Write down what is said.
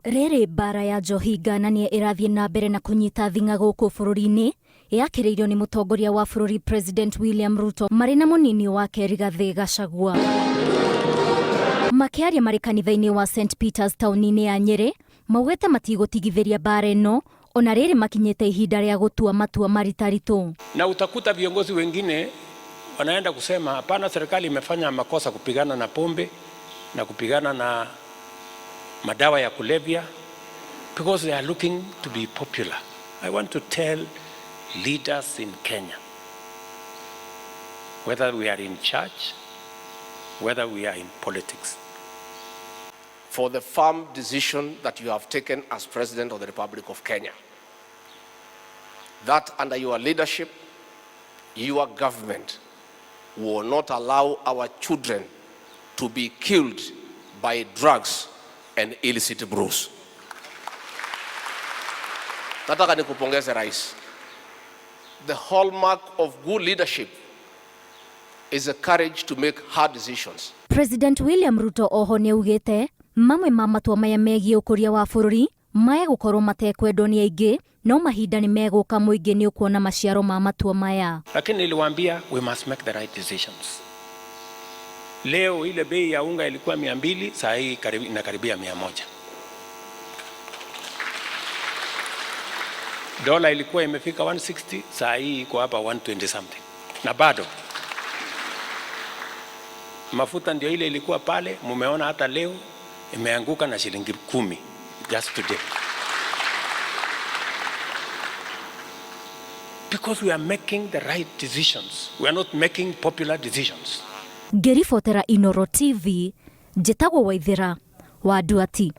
Rere bara ya njohi ngananie irathie na mbere na kunyita thinga guku bururi-ini yakiriirio ni mutongoria wa bururi President William Ruto mari na munini wake Rigathi Gachagua. Makiaria mari kanitha-ini wa St Peters tauni-ini ya Nyeri maugite matigũtigithĩria bara ĩno ona rĩrĩ makinyĩte ihinda rĩa gũtua matua maritaritu. Na utakuta viongozi wengine wanaenda kusema hapana, serikali imefanya makosa kupigana na pombe na kupigana na madawa ya kulevya because they are looking to be popular. I want to tell leaders in Kenya, whether we are in church, whether we are in politics, for the firm decision that you have taken as President of the Republic of Kenya, that under your leadership, your government will not allow our children to be killed by drugs and illicit brews. Nataka nikupongeze Rais. The hallmark of good leadership is the courage to make hard decisions. President William Ruto oho niaugite mamwe ma matua maya megie ukuria wa bururi maya gukorwo matekwendwo ni aingi no mahinda ni meguka muingi ni ukuona maciaro ma matua maya. Lakini niliwaambia we must make the right decisions. Leo ile bei ya unga ilikuwa 200, saa hii inakaribia 100. Dola ilikuwa imefika 160, saa hii iko hapa 120 something. Na bado mafuta ndio ile ilikuwa pale, mumeona hata leo imeanguka na shilingi 10 just today. Because we are making the right decisions. We are not making popular decisions. Ngĩribotera Inooro TV, njĩtagwo Waithĩra wa Nduati.